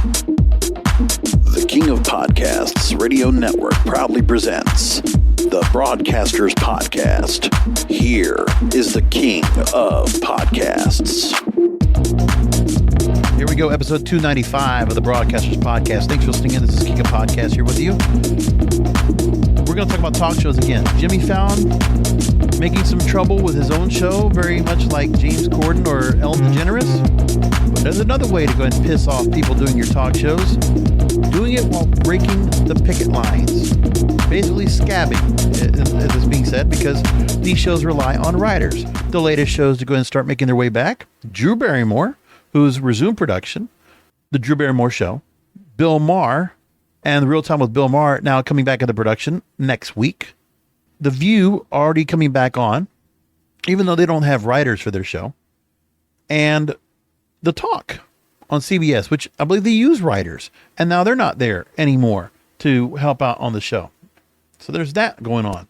The King of Podcasts Radio Network proudly presents the Broadcasters Podcast. Here is the King of Podcasts. Here we go, episode 295 of the Broadcasters Podcast. Thanks for listening in. This is King of Podcasts here with you. We're going to talk about talk shows again. Jimmy Fallon making some trouble with his own show, very much like James Corden or Ellen DeGeneres. But there's another way to go ahead and piss off people doing your talk shows. Doing it while breaking the picket lines. Basically scabbing, as is being said, because these shows rely on writers. The latest shows to go ahead and start making their way back. Drew Barrymore, who's resumed production. The Drew Barrymore Show. Bill Maher, and The Real Time with Bill Maher now coming back into production next week. The View already coming back on, even though they don't have writers for their show. And The Talk on CBS, which I believe they use writers, and now they're not there anymore to help out on the show. So there's that going on.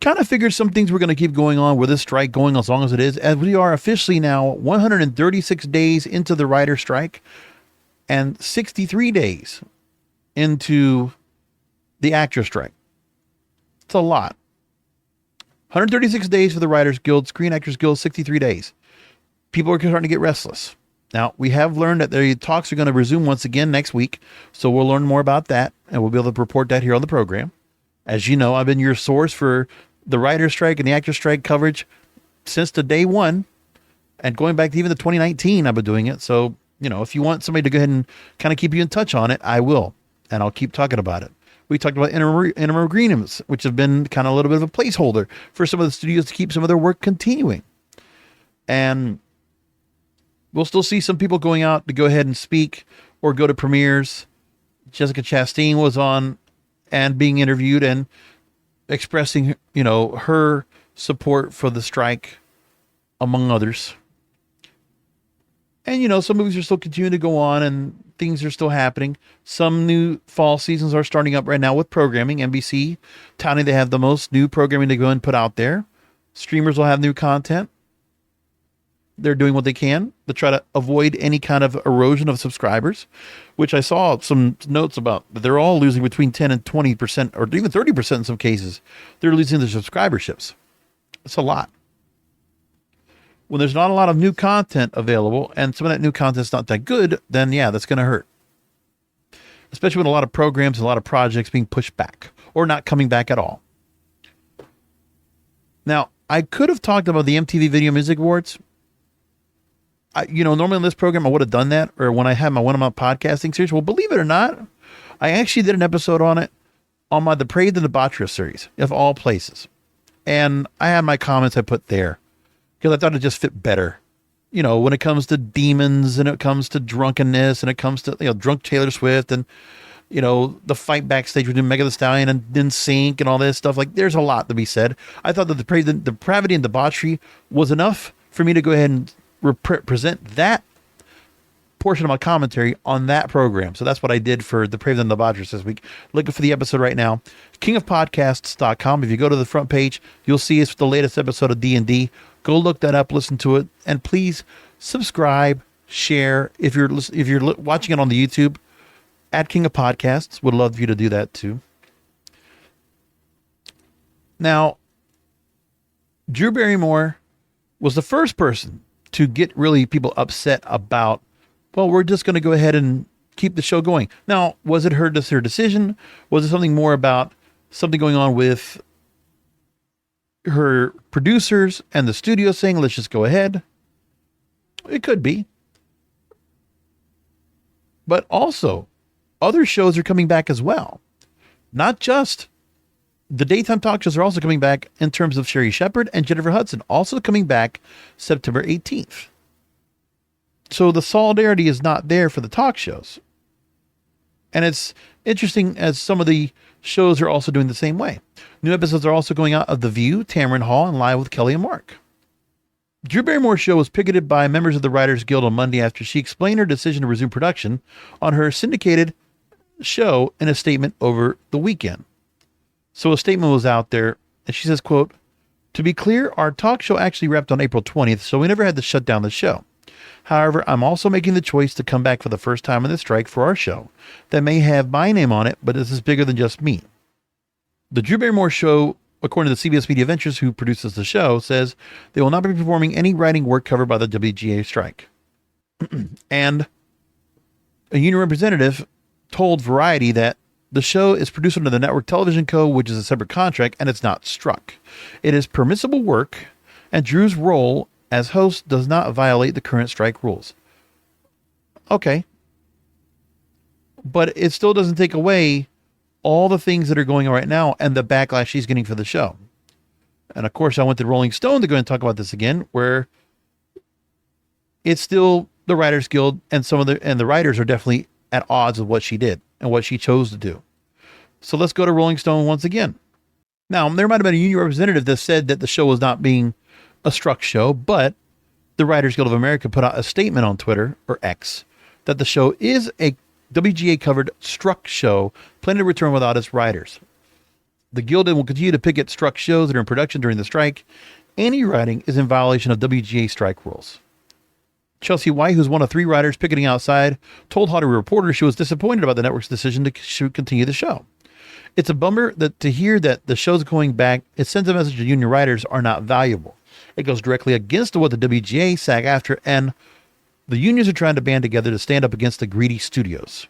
Kind of figured some things were going to keep going on with this strike going as long as it is, as we are officially now 136 days into the writer strike and 63 days into the actor strike. It's a lot. 136 days for the Writers Guild, Screen Actors Guild, 63 days. People are starting to get restless. Now, we have learned that the talks are going to resume once again next week, so we'll learn more about that, and we'll be able to report that here on the program. As you know, I've been your source for the writer strike and the actor strike coverage since the day one, and going back to even the 2019, I've been doing it. So, you know, if you want somebody to go ahead and kind of keep you in touch on it, I will, and I'll keep talking about it. We talked about interim agreements, which have been kind of a little bit of a placeholder for some of the studios to keep some of their work continuing. And we'll still see some people going out to go ahead and speak or go to premieres. Jessica Chastain was on and being interviewed and expressing, you know, her support for the strike, among others. And, you know, some movies are still continuing to go on and things are still happening. Some new fall seasons are starting up right now with programming. NBC touting they have the most new programming to go and put out there. Streamers will have new content. They're doing what they can to try to avoid any kind of erosion of subscribers, which I saw some notes about. They're all losing between 10 and 20%, or even 30% in some cases. They're losing their subscriberships. It's a lot. When there's not a lot of new content available, and some of that new content's not that good, then yeah, that's going to hurt. Especially with a lot of programs and a lot of projects being pushed back or not coming back at all. Now, I could have talked about the MTV Video Music Awards. Normally in this program, I would have done that, or when I had one of my podcasting series. Well, believe it or not, I actually did an episode on it on my The Depraved and Debaucherous series, of all places. And I had my comments I put there because I thought it just fit better. You know, when it comes to demons and it comes to drunkenness and it comes to, drunk Taylor Swift and, the fight backstage between Megan Thee Stallion and NSYNC and all this stuff. Like, there's a lot to be said. I thought that the depravity and debauchery was enough for me to go ahead and present that portion of my commentary on that program. So that's what I did for Depraved and Debaucherous this week. Looking for the episode right now. kingofpodcasts.com. If you go to the front page, you'll see it's the latest episode of D&D. Go look that up, listen to it, and please subscribe, share. If you're watching it on the YouTube, at King of Podcasts, would love for you to do that too. Now, Drew Barrymore was the first person to get really people upset about, well, we're just going to go ahead and keep the show going. Now, was it her decision? Was it something more about something going on with her producers and the studio saying, let's just go ahead? It could be. But also, other shows are coming back as well. Not just the daytime talk shows are also coming back in terms of Sherry Shepherd and Jennifer Hudson, also coming back September 18th. So the solidarity is not there for the talk shows. And it's interesting as some of the shows are also doing the same way. New episodes are also going out of The View, Tamron Hall, and Live with Kelly and Mark. Drew Barrymore's show was picketed by members of the Writers Guild on Monday after she explained her decision to resume production on her syndicated show in a statement over the weekend. So a statement was out there, and she says, quote, "To be clear, our talk show actually wrapped on April 20th, so we never had to shut down the show. However, I'm also making the choice to come back for the first time in the strike for our show that may have my name on it, but this is bigger than just me. The Drew Barrymore show, according to the CBS Media Ventures, who produces the show, says they will not be performing any writing work covered by the WGA strike. And a union representative told Variety that the show is produced under the Network Television Code, which is a separate contract, and it's not struck. It is permissible work, and Drew's role as host does not violate the current strike rules. Okay. But it still doesn't take away all the things that are going on right now and the backlash she's getting for the show. And of course, I went to Rolling Stone to go and talk about this again, where it's still the Writers Guild and the writers are definitely at odds with what she did and what she chose to do. So let's go to Rolling Stone once again. Now, there might have been a union representative that said that the show was not being a struck show, but the Writers Guild of America put out a statement on Twitter, or X, that the show is a WGA-covered struck show, planning to return without its writers. The Guild will continue to picket struck shows that are in production during the strike. Any writing is in violation of WGA strike rules. Chelsea White, who's one of 3 writers picketing outside, told Hollywood Reporter she was disappointed about the network's decision to continue the show. It's a bummer to hear that the show's going back. It sends a message to union writers are not valuable. It goes directly against what the WGA, SAG-AFTRA, and the unions are trying to band together to stand up against the greedy studios.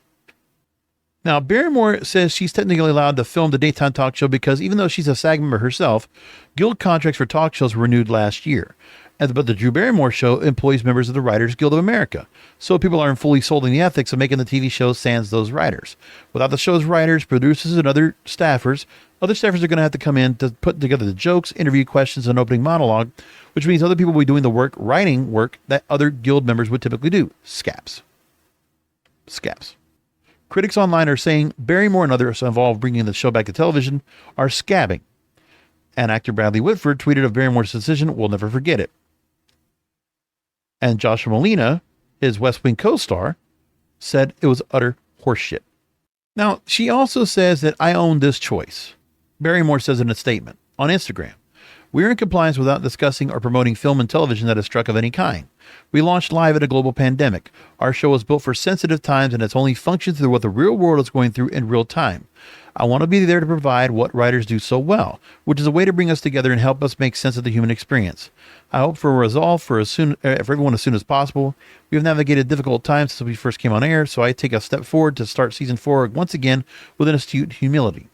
Now, Barrymore says she's technically allowed to film the daytime talk show because even though she's a SAG member herself, Guild contracts for talk shows were renewed last year. But the Drew Barrymore show employs members of the Writers Guild of America. So people aren't fully sold in the ethics of making the TV show sans those writers. Without the show's writers, producers, and other staffers are going to have to come in to put together the jokes, interview questions, and opening monologue, which means other people will be doing the writing work that other Guild members would typically do. Scaps. Critics online are saying Barrymore and others involved bringing the show back to television are scabbing. And actor Bradley Whitford tweeted of Barrymore's decision, "We'll never forget it." And Joshua Molina, his West Wing co-star, said it was utter horseshit. Now, she also says that I own this choice. Barrymore says in a statement on Instagram, "We're in compliance without discussing or promoting film and television that is struck of any kind. We launched live at a global pandemic. Our show was built for sensitive times and it's only functioned through what the real world is going through in real time. I want to be there to provide what writers do so well, which is a way to bring us together and help us make sense of the human experience. I hope for a resolve for everyone as soon as possible. We have navigated difficult times since we first came on air, so I take a step forward to start season 4 once again with an astute humility."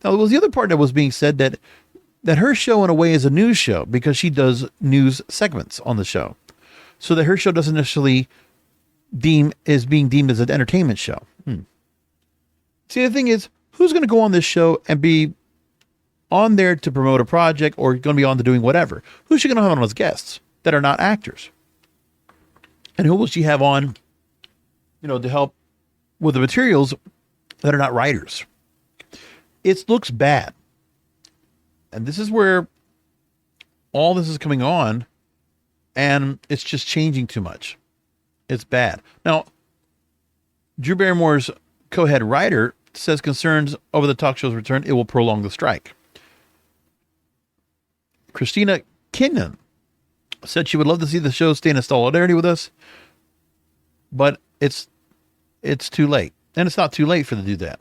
Now, there was the other part that was being said that her show in a way is a news show because she does news segments on the show. So that her show doesn't necessarily being deemed as an entertainment show. See, the thing is, who's going to go on this show and be on there to promote a project or going to be on to doing whatever? Who's she going to have on as guests that are not actors? And who will she have on, to help with the materials that are not writers? It looks bad. And this is where all this is coming on, and it's just changing too much. It's bad. Now, Drew Barrymore's co-head writer says concerns over the talk show's return, it will prolong the strike. Christina Kinnan said she would love to see the show stay in solidarity with us, but it's too late. And it's not too late for them to do that.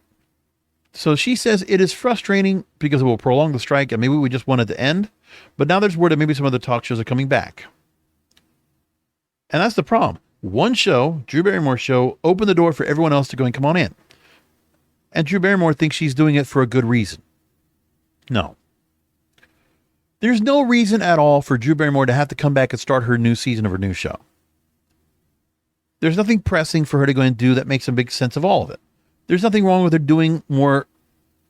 So she says it is frustrating because it will prolong the strike and maybe we just want it to end. But now there's word that maybe some other talk shows are coming back. And that's the problem. One show, Drew Barrymore's show, opened the door for everyone else to go and come on in. And Drew Barrymore thinks she's doing it for a good reason. No. There's no reason at all for Drew Barrymore to have to come back and start her new season of her new show. There's nothing pressing for her to go and do that makes a big sense of all of it. There's nothing wrong with her doing more.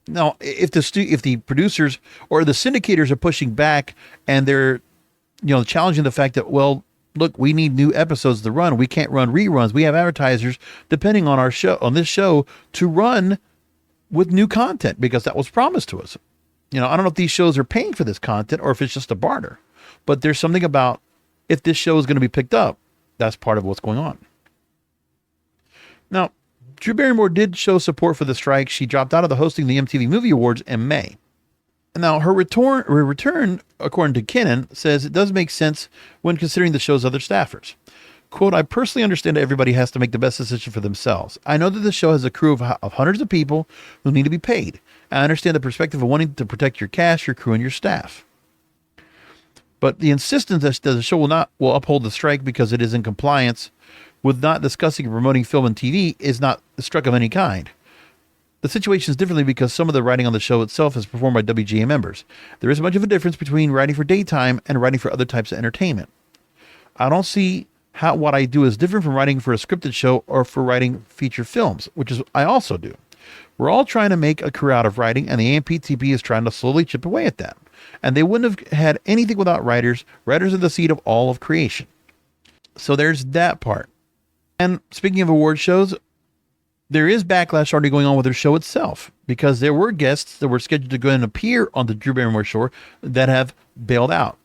Now, if the producers or the syndicators are pushing back and they're, challenging the fact that, well, look, we need new episodes to run. We can't run reruns. We have advertisers depending on this show to run with new content because that was promised to us. I don't know if these shows are paying for this content or if it's just a barter, but there's something about if this show is going to be picked up, that's part of what's going on. Now, Drew Barrymore did show support for the strike. She dropped out of the hosting of the MTV Movie Awards in May. Now, her return, according to Kinnan, says it does make sense when considering the show's other staffers. Quote, I personally understand that everybody has to make the best decision for themselves. I know that the show has a crew of hundreds of people who need to be paid. I understand the perspective of wanting to protect your cast, your crew, and your staff. But the insistence that the show will uphold the strike because it is in compliance with not discussing and promoting film and TV is not a strike of any kind. The situation is differently because some of the writing on the show itself is performed by WGA members. There is much of a difference between writing for daytime and writing for other types of entertainment. I don't see how what I do is different from writing for a scripted show or for writing feature films, which is I also do. We're all trying to make a career out of writing, and the AMPTP is trying to slowly chip away at that. And they wouldn't have had anything without writers. Writers are the seed of all of creation. So there's that part. And speaking of award shows, there is backlash already going on with their show itself, because there were guests that were scheduled to go and appear on the Drew Barrymore show that have bailed out.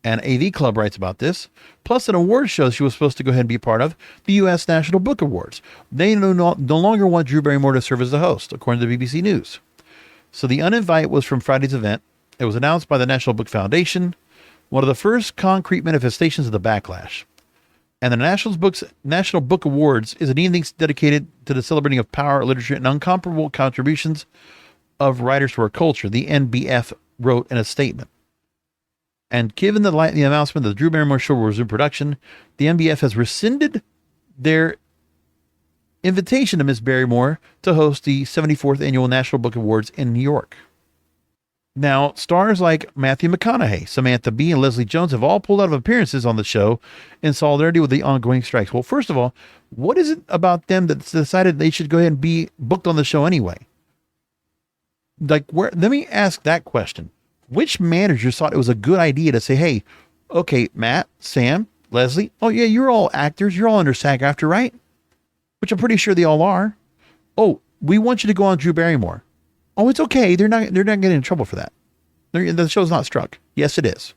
And AV Club writes about this. Plus, an award show she was supposed to go ahead and be part of, the U.S. National Book Awards. They no longer want Drew Barrymore to serve as the host, according to the BBC News. So the uninvite was from Friday's event. It was announced by the National Book Foundation, one of the first concrete manifestations of the backlash. And the National Book Awards is an evening dedicated to the celebrating of power, literature, and incomparable contributions of writers to our culture, the NBF wrote in a statement. And given the announcement that the Drew Barrymore show will resume production, the NBF has rescinded their invitation to Ms. Barrymore to host the 74th Annual National Book Awards in New York. Now, stars like Matthew McConaughey, Samantha Bee, and Leslie Jones have all pulled out of appearances on the show in solidarity with the ongoing strikes. Well, first of all, what is it about them that's decided they should go ahead and be booked on the show anyway? Let me ask that question. Which managers thought it was a good idea to say, hey, okay, Matt, Sam, Leslie, oh yeah, you're all actors. You're all under SAG-AFTRA, right? Which I'm pretty sure they all are. Oh, we want you to go on Drew Barrymore. Oh, it's okay. They're not getting in trouble for that. The show's not struck. Yes, it is.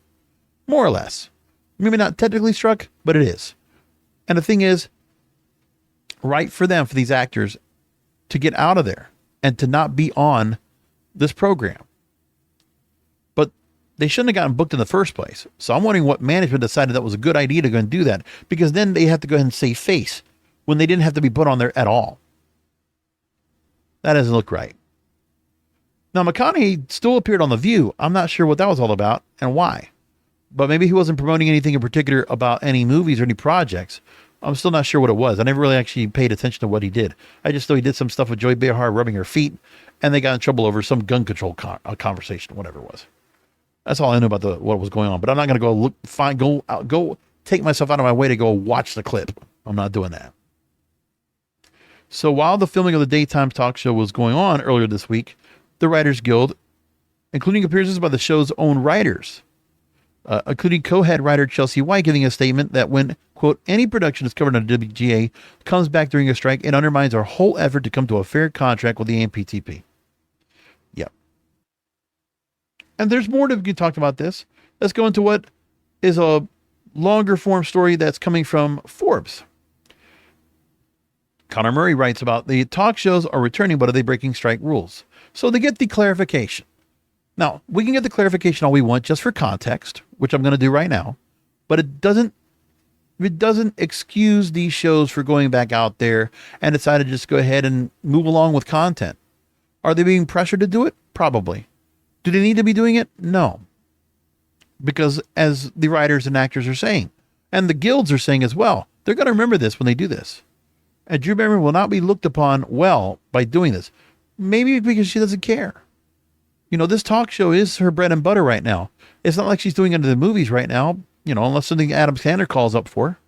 More or less. Maybe not technically struck, but it is. And the thing is, right for them, for these actors, to get out of there and to not be on this program. But they shouldn't have gotten booked in the first place. So I'm wondering what management decided that was a good idea to go and do that, because then they have to go ahead and save face when they didn't have to be put on there at all. That doesn't look right. Now, McConaughey still appeared on The View. I'm not sure what that was all about and why. But maybe he wasn't promoting anything in particular about any movies or any projects. I'm still not sure what it was. I never really actually paid attention to what he did. I just know he did some stuff with Joy Behar rubbing her feet, and they got in trouble over some gun control conversation, whatever it was. That's all I know about what was going on. But I'm not going to go take myself out of my way to go watch the clip. I'm not doing that. So while the filming of the daytime talk show was going on earlier this week, the Writers Guild, including appearances by the show's own writers, including co-head writer Chelsea White, giving a statement that when, quote, any production is covered under WGA comes back during a strike, it undermines our whole effort to come to a fair contract with the AMPTP. Yep. And there's more to be talked about this. Let's go into what is a longer form story that's coming from Forbes. Connor Murray writes about the talk shows are returning, but are they breaking strike rules? So they get the clarification. Now, we can get the clarification all we want just for context, which I'm going to do right now, but it doesn't excuse these shows for going back out there and decided to just go ahead and move along with content. Are they being pressured to do it? Probably. Do they need to be doing it? No. Because as the writers and actors are saying, and the guilds are saying as well, they're going to remember this when they do this. And Drew Barrymore will not be looked upon well by doing this. Maybe because she doesn't care. You know, this talk show is her bread and butter right now. It's not like she's doing under the movies right now, you know, unless something Adam Sandler calls up for.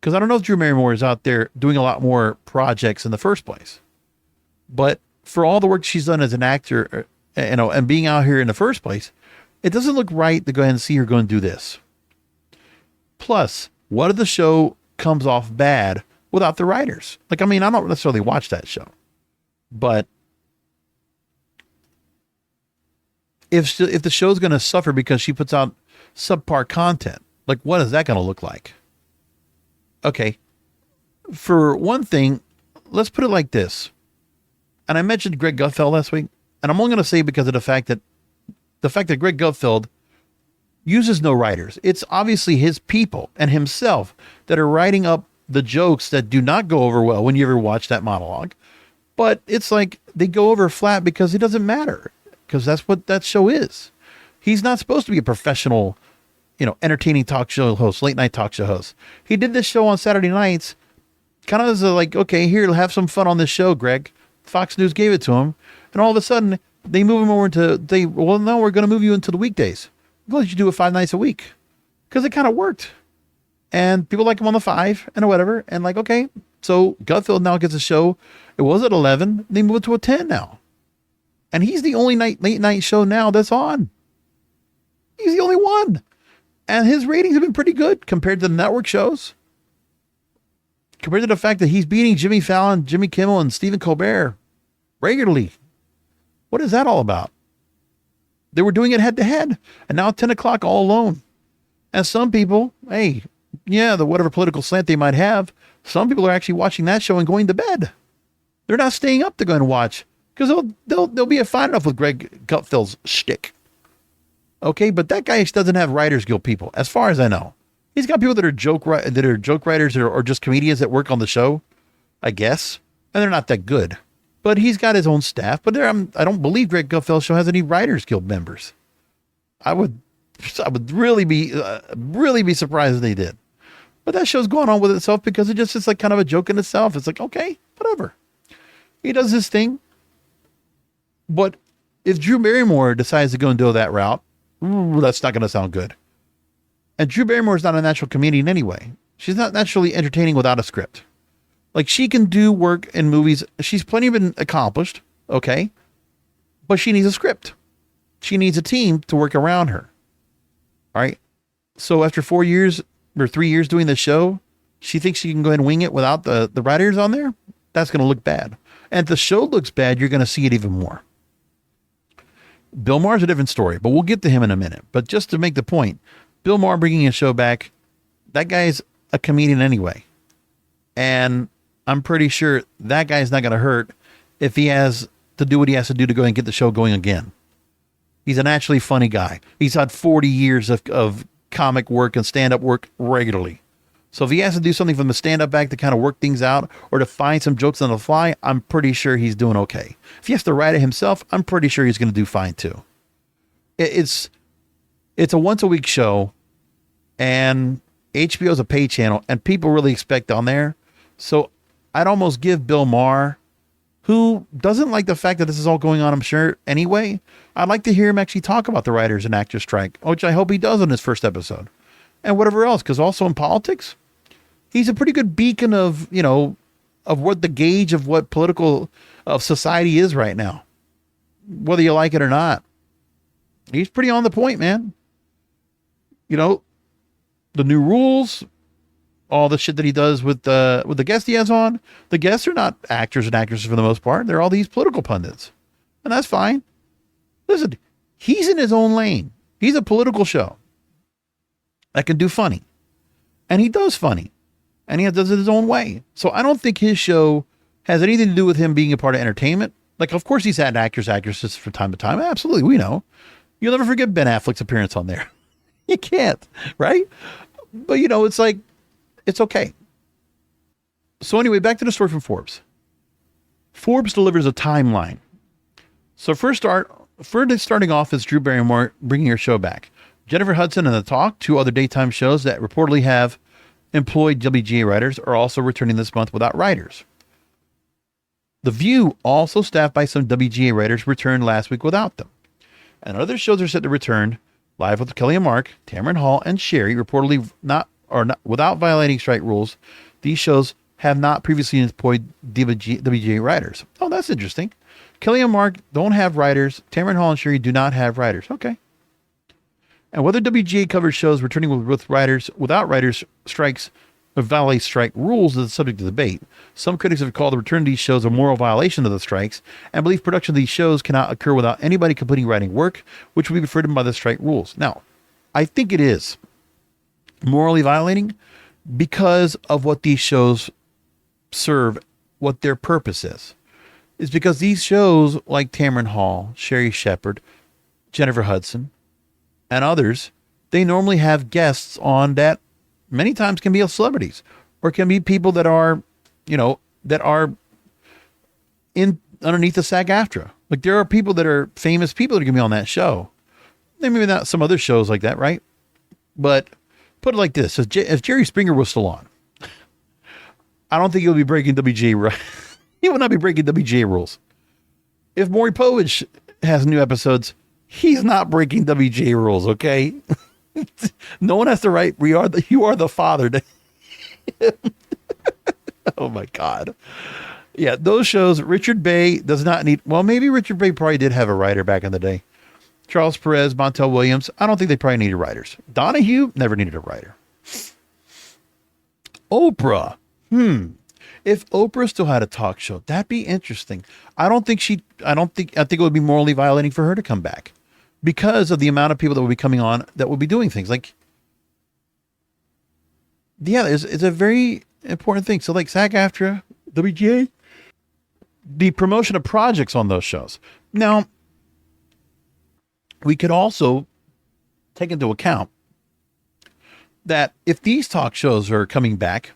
Because I don't know if Drew Barrymore is out there doing a lot more projects in the first place. But for all the work she's done as an actor, you know, and being out here in the first place, it doesn't look right to go ahead and see her go and do this. Plus, what if the show comes off bad without the writers? Like, I mean, I don't necessarily watch that show, but if the show's going to suffer because she puts out subpar content, like, what is that going to look like? Okay. For one thing, let's put it like this. And I mentioned Greg Gutfeld last week, and I'm only going to say because of the fact that Greg Gutfeld uses no writers. It's obviously his people and himself that are writing up the jokes that do not go over well when you ever watch that monologue. But it's like they go over flat because it doesn't matter, because that's what that show is. He's not supposed to be a professional, entertaining talk show host, late night talk show host. He did this show on Saturday nights, kind of as like, okay, here, have some fun on this show, Greg. Fox News gave it to him. And all of a sudden, they move him over now we're going to move you into the weekdays. We'll let you do it 5 nights a week. Because it kind of worked. And people like him on the 5 and whatever. And like, okay, so Gutfeld now gets a show. It was at 11. They move it to a 10 now. And he's the only late night show now that's on. He's the only one. And his ratings have been pretty good compared to the network shows. Compared to the fact that he's beating Jimmy Fallon, Jimmy Kimmel, and Stephen Colbert regularly. What is that all about? They were doing it head to head. And now at 10 o'clock all alone. And some people, hey, yeah, the whatever political slant they might have, some people are actually watching that show and going to bed. They're not staying up to go and watch because they'll be fine enough with Greg Gutfeld's shtick. Okay, but that guy doesn't have Writers Guild people, as far as I know. He's got people that are joke writers or just comedians that work on the show, I guess, and they're not that good. But he's got his own staff. But I don't believe Greg Gutfeld's show has any Writers Guild members. I would really be surprised if they did. But that show's going on with itself because it's like kind of a joke in itself. It's like, okay, whatever. He does his thing. But if Drew Barrymore decides to go and do that route, that's not going to sound good. And Drew Barrymore is not a natural comedian anyway. She's not naturally entertaining without a script. Like, she can do work in movies. She's plenty been accomplished, okay? But she needs a script. She needs a team to work around her. All right? So after 4 years or 3 years doing the show, she thinks she can go ahead and wing it without the writers on there? That's going to look bad. And if the show looks bad, you're going to see it even more. Bill Maher's a different story, but we'll get to him in a minute. But just to make the point, Bill Maher bringing a show back, that guy's a comedian anyway. And I'm pretty sure that guy's not going to hurt if he has to do what he has to do to go and get the show going again. He's a naturally funny guy. He's had 40 years of comic work and stand-up work regularly. So if he has to do something from the stand-up back to kind of work things out or to find some jokes on the fly, I'm pretty sure he's doing okay. If he has to write it himself, I'm pretty sure he's going to do fine too. It's a once-a-week show, and HBO's a pay channel, and people really expect on there. So I'd almost give Bill Maher, who doesn't like the fact that this is all going on, I'm sure, anyway, I'd like to hear him actually talk about the writers and actors strike, which I hope he does on his first episode. And whatever else, because also in politics, he's a pretty good beacon of, of what the gauge of what of society is right now, whether you like it or not. He's pretty on the point, man. The new rules, all the shit that he does with the guests he has on. The guests are not actors and actresses for the most part. They're all these political pundits. And that's fine. Listen, he's in his own lane. He's a political show that can do funny. And he does funny. And he does it his own way. So I don't think his show has anything to do with him being a part of entertainment. Like, of course, he's had actors, actresses from time to time. Absolutely, we know. You'll never forget Ben Affleck's appearance on there. You can't, right? But, it's like, it's okay. So anyway, back to the story from Forbes. Forbes delivers a timeline. So first starting off is Drew Barrymore bringing her show back. Jennifer Hudson and The Talk, 2 other daytime shows that reportedly have employed WGA writers, are also returning this month without writers. The View, also staffed by some WGA writers, returned last week without them. And other shows are set to return. Live with Kelly and Mark, Tamron Hall, and Sherry, reportedly not without violating strike rules. These shows have not previously employed WGA writers. Oh, that's interesting. Kelly and Mark don't have writers. Tamron Hall and Sherry do not have writers. Okay. And whether WGA covers shows returning with writers, without writers strikes, or violate strike rules is the subject of debate. Some critics have called the return of these shows a moral violation of the strikes and believe production of these shows cannot occur without anybody completing writing work, which would be forbidden by the strike rules. Now, I think it is morally violating because of what these shows serve, what their purpose is. It's because these shows like Tamron Hall, Sherry Shepherd, Jennifer Hudson, and others, they normally have guests on that many times can be celebrities or it can be people that are, that are in underneath the SAG-AFTRA. Like there are people that are famous people that are going to be on that show. Maybe not some other shows like that, right? But put it like this: if Jerry Springer was still on, I don't think he would be breaking WGA. He would not be breaking WGA rules. If Maury Povich has new episodes, he's not breaking WGA rules. Okay, no one has to write. You are the father. Oh my God. Yeah, those shows. Richard Bay does not need. Well, maybe Richard Bay probably did have a writer back in the day. Charles Perez, Montel Williams. I don't think they probably needed writers. Donahue never needed a writer. Oprah. If Oprah still had a talk show, that'd be interesting. I think it would be morally violating for her to come back because of the amount of people that would be coming on that would be doing things like, yeah, it's a very important thing. So like SAG-AFTRA, WGA, the promotion of projects on those shows. Now, we could also take into account that if these talk shows are coming back,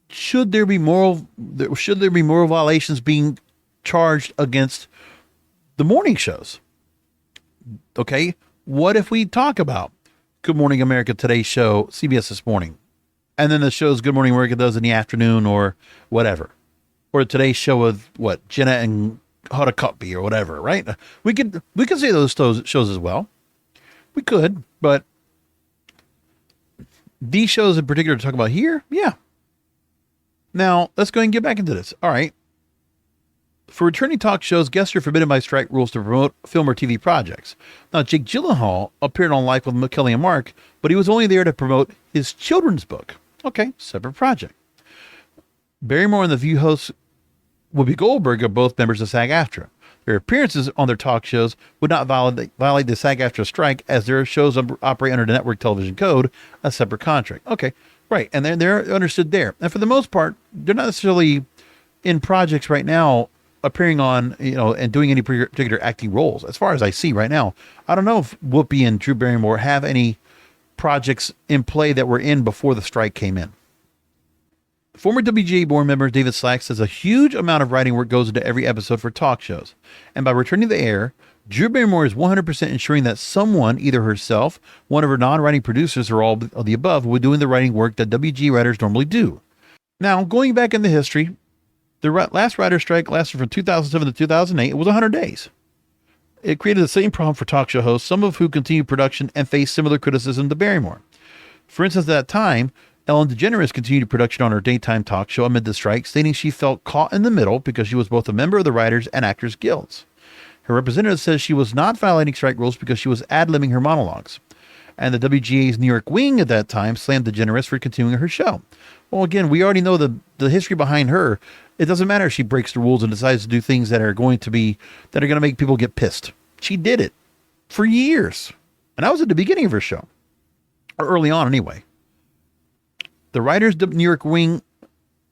should there be moral violations being charged against the morning shows? Okay, what if we talk about Good Morning America, Today's Show, CBS This Morning, and then the shows Good Morning America does in the afternoon or whatever, or Today's Show with what Jenna and Hoda Kotb or whatever, right? We could say those shows as well. We could, but these shows in particular to talk about here, yeah. Now, let's go ahead and get back into this. All right. For returning talk shows, guests are forbidden by strike rules to promote film or TV projects. Now, Jake Gyllenhaal appeared on Life with Kelly and Mark, but he was only there to promote his children's book. Okay, separate project. Barrymore and The View host Whoopi Goldberg are both members of SAG-AFTRA. Their appearances on their talk shows would not violate the SAG-AFTRA strike, as their shows operate under the network television code, a separate contract. Okay. Right, and they're understood there. And for the most part, they're not necessarily in projects right now appearing on, and doing any particular acting roles. As far as I see right now, I don't know if Whoopi and Drew Barrymore have any projects in play that were in before the strike came in. Former WGA board member David Slack says a huge amount of writing work goes into every episode for talk shows. And by returning to the air, Drew Barrymore is 100% ensuring that someone, either herself, one of her non-writing producers, or all of the above, will be doing the writing work that WGA writers normally do. Now, going back in the history, the last writer's strike lasted from 2007 to 2008. It was 100 days. It created the same problem for talk show hosts, some of who continued production and faced similar criticism to Barrymore. For instance, at that time, Ellen DeGeneres continued production on her daytime talk show amid the strike, stating she felt caught in the middle because she was both a member of the Writers and Actors Guilds. Her representative says she was not violating strike rules because she was ad-libbing her monologues. And the WGA's New York wing at that time slammed DeGeneres for continuing her show. Well, again, we already know the history behind her. It doesn't matter if she breaks the rules and decides to do things that are going to make people get pissed. She did it for years. And that was at the beginning of her show. Or early on, anyway. The Writers Guild's New York wing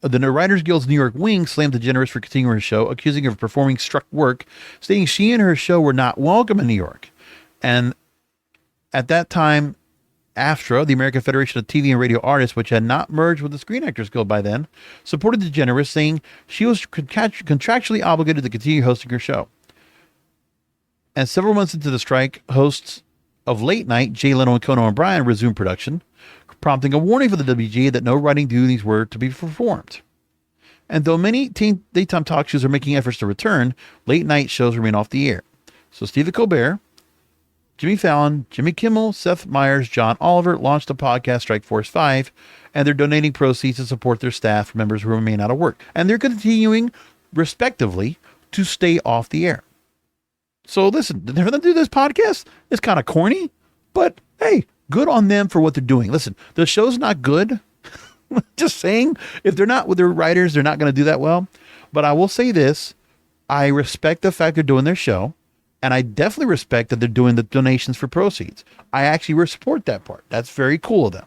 slammed DeGeneres for continuing her show, accusing her of performing struck work, stating she and her show were not welcome in New York. And at that time, AFTRA, the American Federation of TV and Radio Artists, which had not merged with the Screen Actors Guild by then, supported DeGeneres, saying she was contractually obligated to continue hosting her show. And several months into the strike, hosts of Late Night, Jay Leno and Conan O'Brien, resumed production, prompting a warning for the WGA that no writing duties were to be performed. And though many daytime talk shows are making efforts to return, late night shows remain off the air. So Stephen Colbert, Jimmy Fallon, Jimmy Kimmel, Seth Meyers, John Oliver launched a podcast, Strike Force 5, and they're donating proceeds to support their staff members who remain out of work. And they're continuing, respectively, to stay off the air. So listen, for them to do this podcast, it's kind of corny, but hey, good on them for what they're doing. Listen, the show's not good. Just saying, if they're not with their writers, they're not going to do that well. But I will say this, I respect the fact they're doing their show, and I definitely respect that they're doing the donations for proceeds. I actually support that part. That's very cool of them.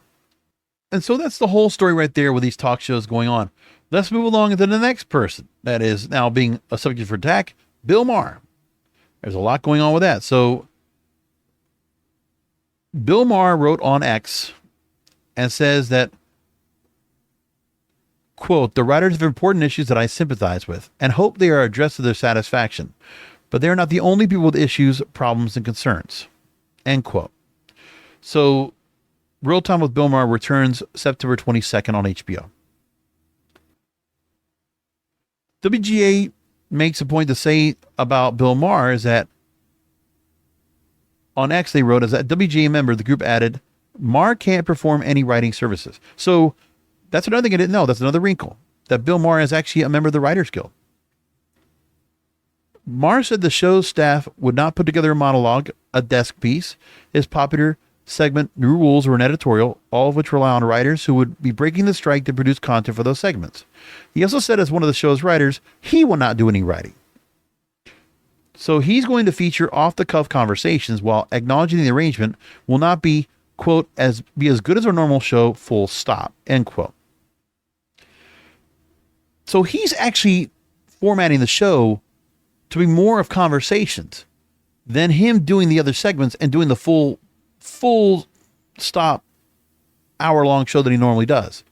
And so that's the whole story right there with these talk shows going on. Let's move along to the next person that is now being a subject for attack, Bill Maher. There's a lot going on with that. So Bill Maher wrote on X and says that Quote, the writers have important issues that I sympathize with and hope they are addressed to their satisfaction, but they are not the only people with issues, problems, and concerns. End quote. So, Real Time with Bill Maher returns September 22nd on HBO. WGA makes a point to say about Bill Maher is that on X they wrote, as a WGA member, the group added, Maher can't perform any writing services. So that's another thing I didn't know. That's another wrinkle, that Bill Maher is actually a member of the Writers Guild. Maher said the show's staff would not put together a monologue, a desk piece, his popular segment, New Rules, or an editorial, all of which rely on writers who would be breaking the strike to produce content for those segments. He also said, as one of the show's writers, he will not do any writing. So he's going to feature off-the-cuff conversations while acknowledging the arrangement will not be, quote, be as good as our normal show, full stop, end quote. So he's actually formatting the show to be more of conversations than him doing the other segments and doing the full stop hour-long show that he normally does.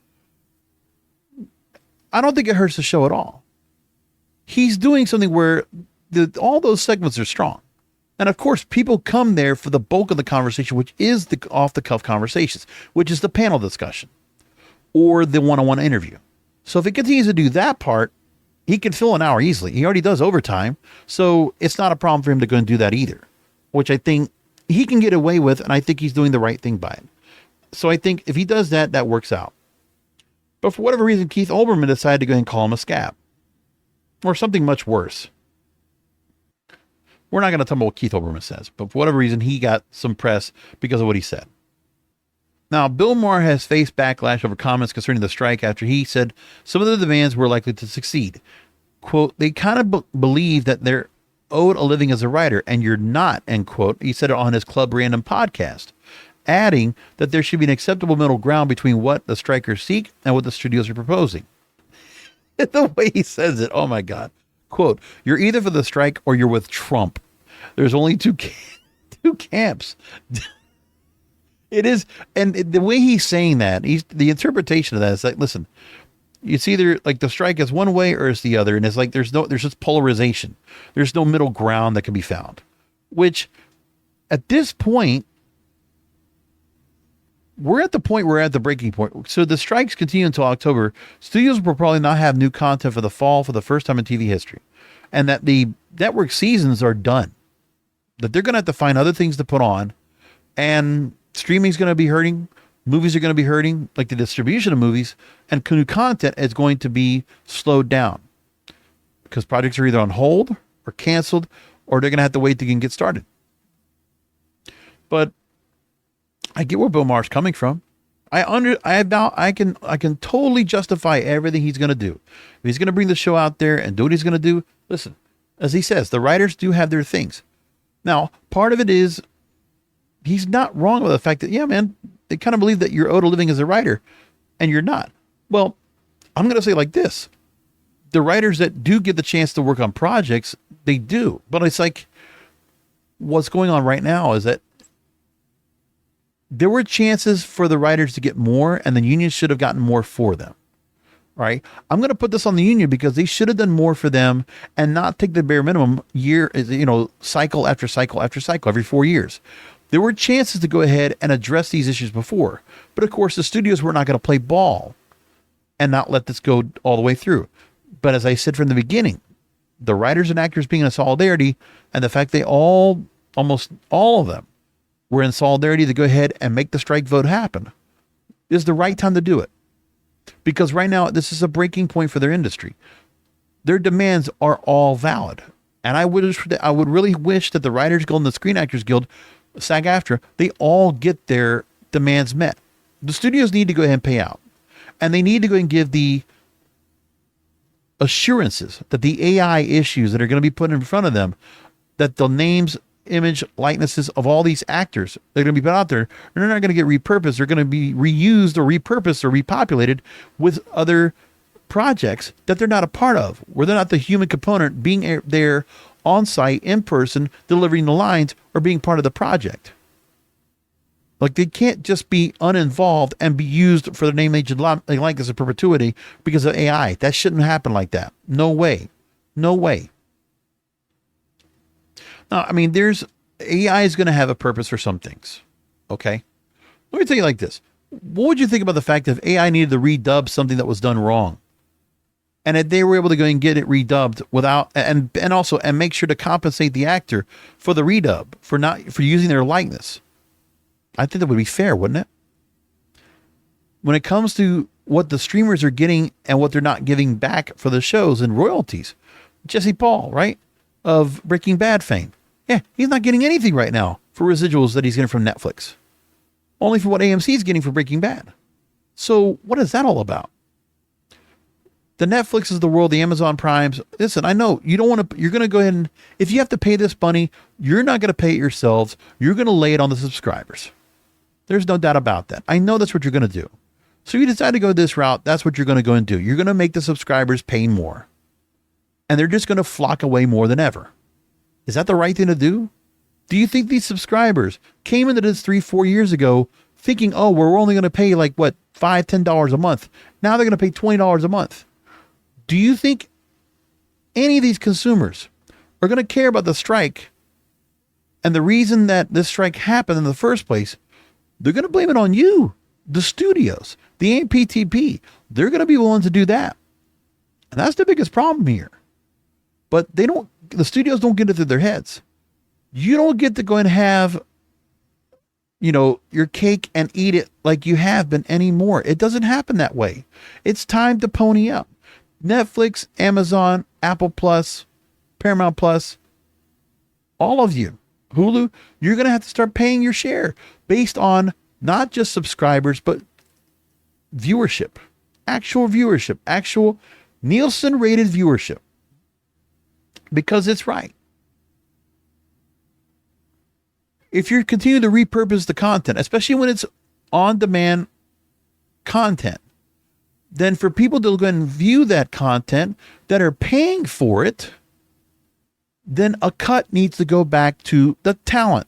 I don't think it hurts the show at all. He's doing something where all those segments are strong. And of course, people come there for the bulk of the conversation, which is the off-the-cuff conversations, which is the panel discussion or the one-on-one interview. So if he continues to do that part, he can fill an hour easily. He already does overtime, so it's not a problem for him to go and do that either, which I think he can get away with, and I think he's doing the right thing by it. So I think if he does that, that works out. But for whatever reason, Keith Olbermann decided to go and call him a scab. Or something much worse. We're not going to talk about what Keith Olbermann says, but for whatever reason, he got some press because of what he said. Now, Bill Maher has faced backlash over comments concerning the strike after he said some of the demands were likely to succeed. Quote, they kind of believe that they're owed a living as a writer, and you're not, end quote. He said it on his Club Random podcast, adding that there should be an acceptable middle ground between what the strikers seek and what the studios are proposing. The way he says it, oh my God. Quote, you're either for the strike or you're with Trump. There's only two camps. It is, and the way he's saying that, the interpretation of that is like, listen, it's either like the strike is one way or it's the other, and it's like there's just polarization. There's no middle ground that can be found. Which, at this point, we're at the breaking point. So the strikes continue until October. Studios will probably not have new content for the fall for the first time in TV history, and that the network seasons are done. That they're going to have to find other things to put on, and streaming is going to be hurting. Movies are going to be hurting, like the distribution of movies, and new content is going to be slowed down because projects are either on hold or canceled, or they're going to have to wait to get started. But I get where Bill Maher's coming from. I can totally justify everything he's going to do. If he's going to bring the show out there and do what he's going to do, listen, as he says, the writers do have their things. Now, part of it is he's not wrong with the fact that, yeah, man, they kind of believe that you're owed a living as a writer, and you're not. Well, I'm going to say like this. The writers that do get the chance to work on projects, they do. But it's like what's going on right now is that there were chances for the writers to get more, and the union should have gotten more for them. Right? I'm going to put this on the union because they should have done more for them and not take the bare minimum cycle after cycle after cycle every 4 years. There were chances to go ahead and address these issues before, but of course the studios were not going to play ball and not let this go all the way through. But as I said from the beginning, the writers and actors being in solidarity, and the fact they almost all of them were in solidarity to go ahead and make the strike vote happen, is the right time to do it. Because right now, this is a breaking point for their industry. Their demands are all valid. And I would really wish that the Writers Guild and the Screen Actors Guild, SAG-AFTRA, they all get their demands met. The studios need to go ahead and pay out. And they need to go and give the assurances that the AI issues that are going to be put in front of them, that the names, image, likenesses of all these actors that are going to be put out there, they're not going to get repurposed. They're going to be reused or repurposed or repopulated with other projects that they're not a part of, where they're not the human component being there on site, in person, delivering the lines, or being part of the project. Like, they can't just be uninvolved and be used for the name, age, and likeness of perpetuity because of AI. That shouldn't happen like that. No way. No way. Now, I mean, AI is going to have a purpose for some things. Okay? Let me tell you like this. What would you think about the fact that if AI needed to redub something that was done wrong, and that they were able to go and get it redubbed without, and make sure to compensate the actor for the redub, for using their likeness? I think that would be fair, wouldn't it? When it comes to what the streamers are getting and what they're not giving back for the shows and royalties, Jesse Paul, right, of Breaking Bad fame, yeah, he's not getting anything right now for residuals that he's getting from Netflix. Only for what AMC is getting for Breaking Bad. So what is that all about? The Netflixes of the world, the Amazon Primes. Listen, I know you don't want to, you're going to go ahead and, if you have to pay this money, you're not going to pay it yourselves. You're going to lay it on the subscribers. There's no doubt about that. I know that's what you're going to do. So you decide to go this route. That's what you're going to go and do. You're going to make the subscribers pay more. And they're just going to flock away more than ever. Is that the right thing to do? Do you think these subscribers came into this 3-4 years ago thinking, oh, we're only going to pay like what, $5, $10 a month. Now they're going to pay $20 a month. Do you think any of these consumers are going to care about the strike and the reason that this strike happened in the first place? They're going to blame it on you, the studios, the APTP. They're going to be willing to do that. And that's the biggest problem here. But the studios don't get it through their heads. You don't get to go and have, your cake and eat it like you have been anymore. It doesn't happen that way. It's time to pony up. Netflix, Amazon, Apple Plus, Paramount Plus, all of you, Hulu, you're going to have to start paying your share based on not just subscribers, but viewership, actual Nielsen rated viewership, because it's right. If you continue to repurpose the content, especially when it's on-demand content, then for people to go and view that content that are paying for it, then a cut needs to go back to the talent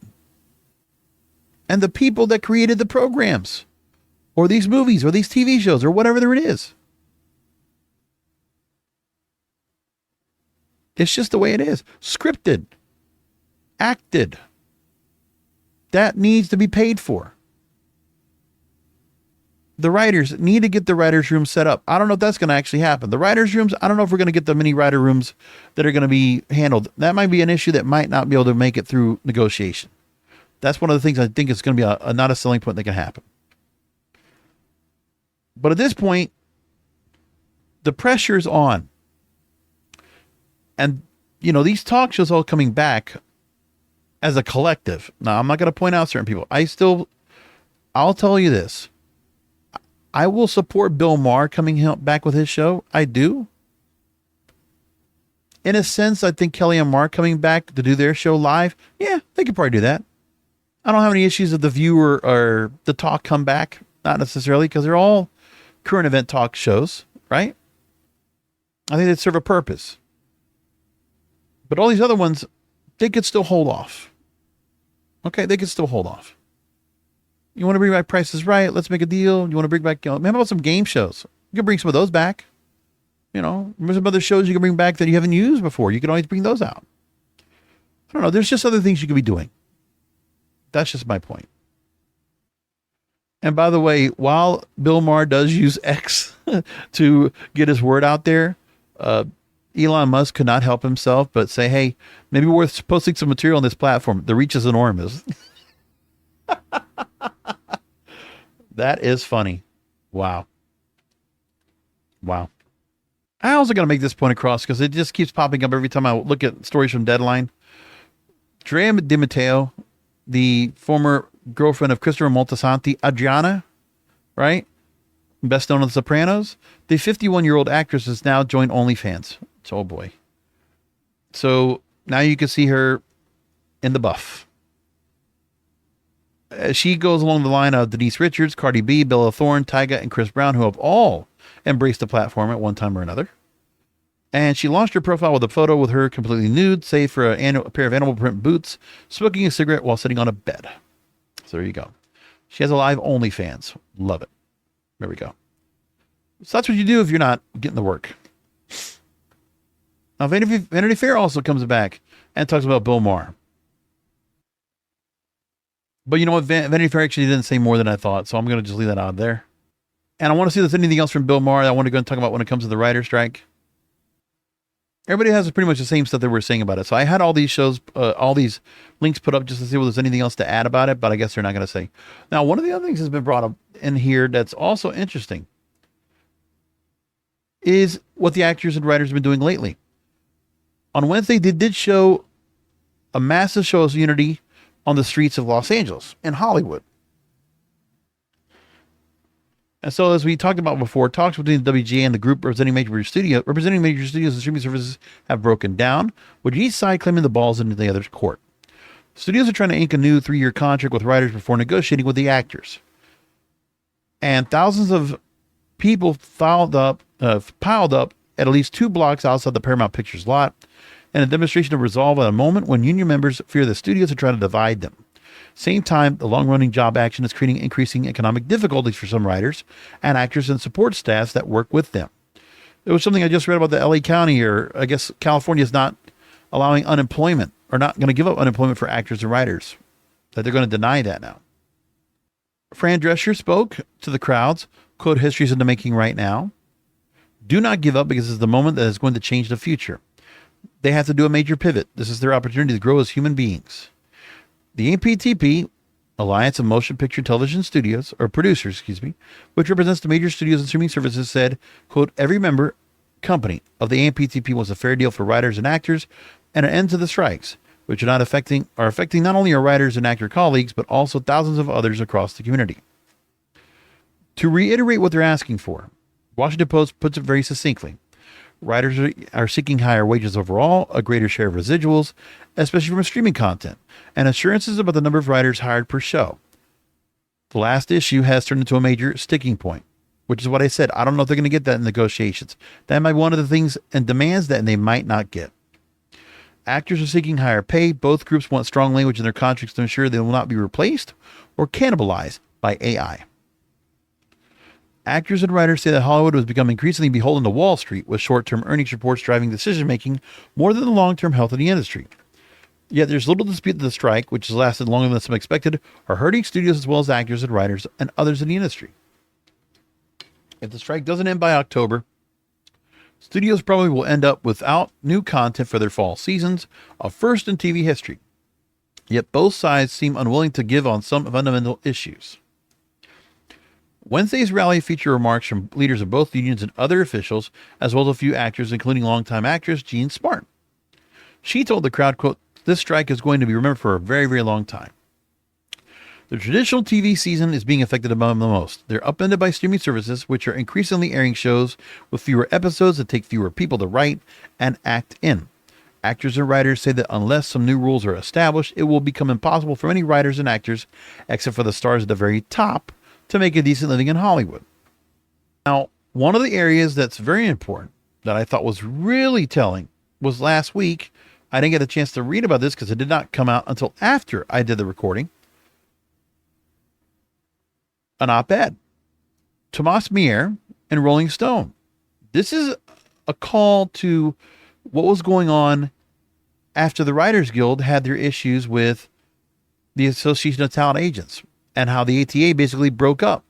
and the people that created the programs or these movies or these TV shows or whatever it is. It's just the way it is. Scripted, acted. That needs to be paid for. The writers need to get the writers' room set up. I don't know if that's going to actually happen. The writers' rooms, I don't know if we're going to get the mini writer rooms that are going to be handled. That might be an issue that might not be able to make it through negotiation. That's one of the things I think is going to be not a selling point that can happen. But at this point, the pressure is on. And, these talk shows all coming back as a collective. Now, I'm not going to point out certain people. I'll tell you this. I will support Bill Maher coming back with his show. I do. In a sense, I think Kelly and Mark coming back to do their show live. Yeah, they could probably do that. I don't have any issues with the viewer or the talk come back. Not necessarily, because they're all current event talk shows, right? I think they serve a purpose. But all these other ones, they could still hold off. Okay, they could still hold off. You want to bring back Price is Right? Let's make a deal. You want to bring back, how about some game shows? You can bring some of those back. There's some other shows you can bring back that you haven't used before. You can always bring those out. I don't know. There's just other things you could be doing. That's just my point. And by the way, while Bill Maher does use X to get his word out there, Elon Musk could not help himself but say, hey, maybe we're worth posting some material on this platform. The reach is enormous. That is funny. Wow. I also got to make this point across because it just keeps popping up every time I look at stories from Deadline. Drea Di Matteo, the former girlfriend of Christopher Moltisanti, Adriana, right? Best known on The Sopranos. The 51-year-old actress has now joined OnlyFans. Oh boy. So now you can see her in the buff. She goes along the line of Denise Richards, Cardi B, Bella Thorne, Tyga, and Chris Brown, who have all embraced the platform at one time or another. And she launched her profile with a photo with her completely nude, save for a pair of animal print boots, smoking a cigarette while sitting on a bed. So there you go. She has a live OnlyFans. Love it. There we go. So that's what you do if you're not getting the work. Now, Vanity Fair also comes back and talks about Bill Maher. But you know what? Vanity Fair actually didn't say more than I thought, so I'm going to just leave that out there. And I want to see if there's anything else from Bill Maher that I want to go and talk about when it comes to the writer's strike. Everybody has pretty much the same stuff that we're saying about it. So I had all these shows, all these links put up just to see if there's anything else to add about it, but I guess they're not going to say. Now, one of the other things that's been brought up in here that's also interesting is what the actors and writers have been doing lately. On Wednesday, they did show a massive show of unity on the streets of Los Angeles and Hollywood. And so, as we talked about before, talks between the WGA and the group representing major studios and streaming services have broken down, with each side claiming the balls into the other's court. Studios are trying to ink a new 3-year contract with writers before negotiating with the actors. And thousands of people piled up at least 2 blocks outside the Paramount Pictures lot, in a demonstration of resolve at a moment when union members fear the studios are trying to divide them. Same time, the long-running job action is creating increasing economic difficulties for some writers and actors and support staffs that work with them. It was something I just read about the LA County, or I guess California is not allowing unemployment, or not going to give up unemployment for actors and writers. That they're going to deny that now. Fran Drescher spoke to the crowds, quote, "History's in the making right now. Do not give up, because this is the moment that is going to change the future. They have to do a major pivot. This is their opportunity to grow as human beings." The APTP, Alliance of Motion Picture and Television Studios, or Producers, which represents the major studios and streaming services, said, quote, "Every member company of the APTP wants a fair deal for writers and actors and an end to the strikes, which are affecting not only our writers and actor colleagues, but also thousands of others across the community." To reiterate what they're asking for, Washington Post puts it very succinctly. Writers are seeking higher wages overall, a greater share of residuals, especially from streaming content, and assurances about the number of writers hired per show. The last issue has turned into a major sticking point, which is what I said. I don't know if they're going to get that in negotiations. That might be one of the things and demands that they might not get. Actors are seeking higher pay. Both groups want strong language in their contracts to ensure they will not be replaced or cannibalized by AI. Actors and writers say that Hollywood has become increasingly beholden to Wall Street, with short-term earnings reports driving decision-making more than the long-term health of the industry. Yet there's little dispute that the strike, which has lasted longer than some expected, are hurting studios as well as actors and writers and others in the industry. If the strike doesn't end by October, studios probably will end up without new content for their fall seasons, a first in TV history. Yet both sides seem unwilling to give on some fundamental issues. Wednesday's rally featured remarks from leaders of both unions and other officials, as well as a few actors, including longtime actress Jean Smart. She told the crowd, quote, "This strike is going to be remembered for a very, very long time. The traditional TV season is being affected among the most. They're upended by streaming services, which are increasingly airing shows with fewer episodes that take fewer people to write and act in. Actors and writers say that unless some new rules are established, it will become impossible for many writers and actors, except for the stars at the very top, to make a decent living in Hollywood." Now, one of the areas that's very important that I thought was really telling was last week. I didn't get a chance to read about this because it did not come out until after I did the recording. An op-ed. Tomas Mier in Rolling Stone. This is a call to what was going on after the Writers Guild had their issues with the Association of Talent Agents, and how the ATA basically broke up,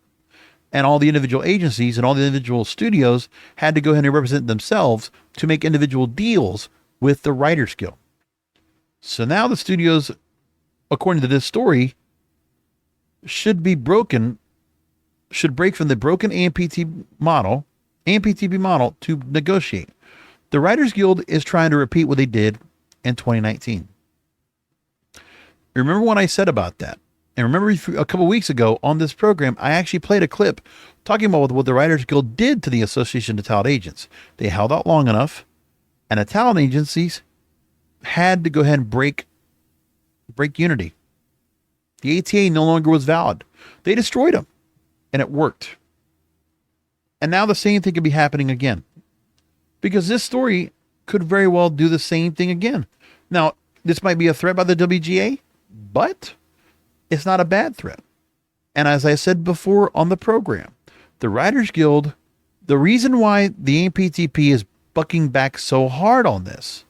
and all the individual agencies and all the individual studios had to go ahead and represent themselves to make individual deals with the Writers Guild. So now the studios, according to this story, should break from the broken AMPTP model to negotiate. The Writers Guild is trying to repeat what they did in 2019. Remember what I said about that? And remember a couple weeks ago on this program, I actually played a clip talking about what the Writers Guild did to the Association of Talent Agents. They held out long enough, and the talent agencies had to go ahead and break unity. The ATA no longer was valid. They destroyed them, and it worked. And now the same thing could be happening again, because this story could very well do the same thing again. Now, this might be a threat by the WGA, but it's not a bad threat. And as I said before on the program, the Writers Guild, the reason why the AMPTP is bucking back so hard on this